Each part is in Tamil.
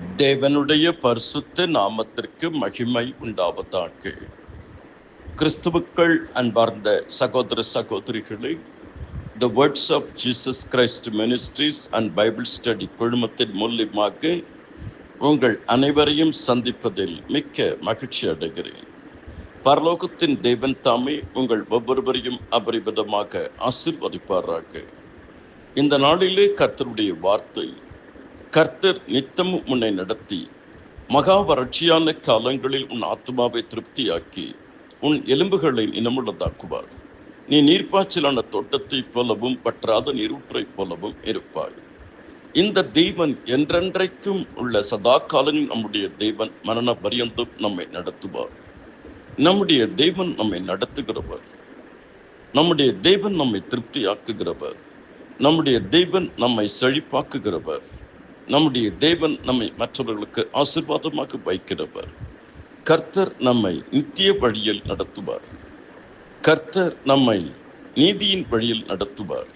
தேவனுடைய பரிசுத்த நாமத்திற்கு மகிமை உண்டாவதாக. கிறிஸ்துவுக்குள் அன்பார்ந்த சகோதர சகோதரிகளே, the words of Jesus Christ ministries and Bible study குழுமத்தின் மூலியமாக உங்கள் அனைவரையும் சந்திப்பதில் மிக்க மகிழ்ச்சி அடைகிறேன். பரலோகத்தின் தேவன் தாமே உங்கள் ஒவ்வொருவரையும் அபரிமிதமாக ஆசீர்வதிப்பாராக. இந்த நாளிலே கர்த்தருடைய வார்த்தை, கர்த்தர் நித்தமும் உன்னை நடத்தி மகா வறட்சியான காலங்களில் உன் ஆத்மாவை திருப்தியாக்கி உன் எலும்புகளை இனமுள்ளதாக்குவார். நீ நீர்ப்பாய்ச்சலான தோட்டத்தைப் போலவும் பற்றாத நீரூற்றைப் போலவும் இருப்பாய். இந்த தேவன் என்றென்றைக்கும் உள்ள சதா காலங்களில் நம்முடைய தேவன் மரண பரியந்தம் நம்மை நடத்துவார். நம்முடைய தேவன் நம்மை நடத்துகிறவர். நம்முடைய தேவன் நம்மை திருப்தியாக்குகிறவர். நம்முடைய தேவன் நம்மை செழிப்பாக்குகிறவர். நம்முடைய தேவன் நம்மை மற்றவர்களுக்கு ஆசீர்வாதமாக வைக்கிறவர். கர்த்தர் நம்மை நித்திய வழியில் நடத்துவார். கர்த்தர் நம்மை நீதியின் வழியில் நடத்துவார்.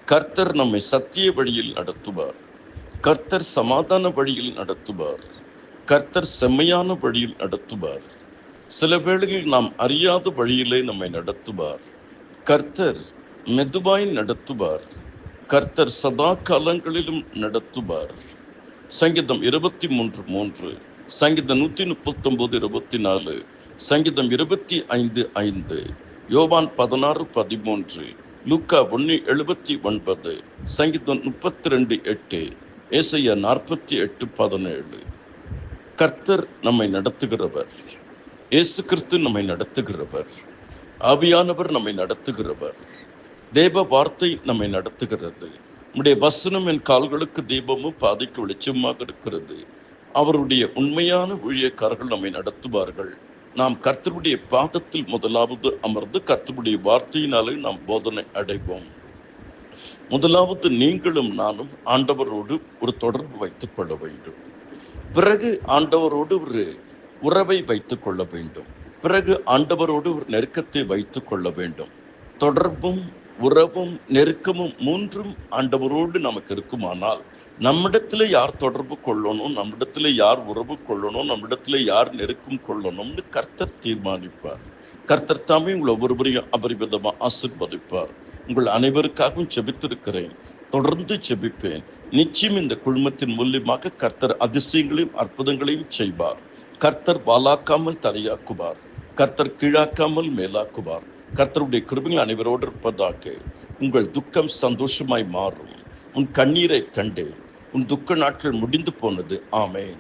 கர்த்தர் நம்மை சத்திய வழியில் நடத்துவார். கர்த்தர் சமாதான வழியில் நடத்துவார். கர்த்தர் செம்மையான வழியில் நடத்துவார். சில வேளைகளில் நாம் அறியாத வழியிலே நம்மை நடத்துவார். கர்த்தர் மெதுவாய் நடத்துவார். கர்த்தர் சதா காலங்களிலும் நடத்துவார். சங்கீதம் 23:3, சங்கீதம் 139:24, சங்கீதம் 25:5, யோவான் 16:13, லூக்கா 1:79, சங்கீதம் 32:8, ஏசாயா 48:17. கர்த்தர் நம்மை நடத்துகிறவர். இயேசு கிறிஸ்து நம்மை நடத்துகிறவர். ஆவியானவர் நம்மை நடத்துகிறவர். தேவ வார்த்தை நம்மை நடத்துகிறது. நம்முடைய வசனம் என் கால்களுக்கு தீபமும் பாதைக்கு வெளிச்சமாக இருக்கிறது. அவருடைய உண்மையான ஊழியக்காரர்கள் நம்மை நடத்துவார்கள். நாம் கர்த்தருடைய பாதத்தில் முதலாவது அமர்ந்து கர்த்தருடைய வார்த்தையினாலே நாம் போதனை அடைவோம். முதலாவது நீங்களும் நானும் ஆண்டவரோடு ஒரு தொடர்பு வைத்துக் கொள்ள வேண்டும். பிறகு ஆண்டவரோடு ஒரு உறவை வைத்துக் கொள்ள வேண்டும். பிறகு ஆண்டவரோடு ஒரு நெருக்கத்தை வைத்துக் கொள்ள வேண்டும். தொடர்பும் உறவும் நெருக்கமும் மூன்றும் ஆண்டவரோடு நமக்கு இருக்குமானால், நம்மிடத்துல யார் தொடர்பு கொள்ளணும், நம்மிடத்துல யார் உறவு கொள்ளணும், நம்மிடத்துல யார் நெருக்கம் கொள்ளணும்னு கர்த்தர் தீர்மானிப்பார். கர்த்தர் தாமே உங்களை ஒவ்வொருவரையும் அபரிமிதமா ஆசீர்வதிப்பார். உங்கள் அனைவருக்காகவும் ஜெபித்திருக்கிறேன். தொடர்ந்து ஜெபிப்பேன். நிச்சயம் இந்த குழுமத்தின் மூலியமாக கர்த்தர் அதிசயங்களையும் அற்புதங்களையும் செய்வார். கர்த்தர் வாலாக்காமல் தலையாக்குவார். கர்த்தர் கீழாக்காமல் மேலாக்குவார். கர்த்தருடைய கிருபைகள் அனைவரோடு இருப்பதாக. உங்கள் துக்கம் சந்தோஷமாய் மாறும். உன் கண்ணீரை கண்டேன். உன் துக்க நாட்கள் முடிந்து போனது. ஆமென்.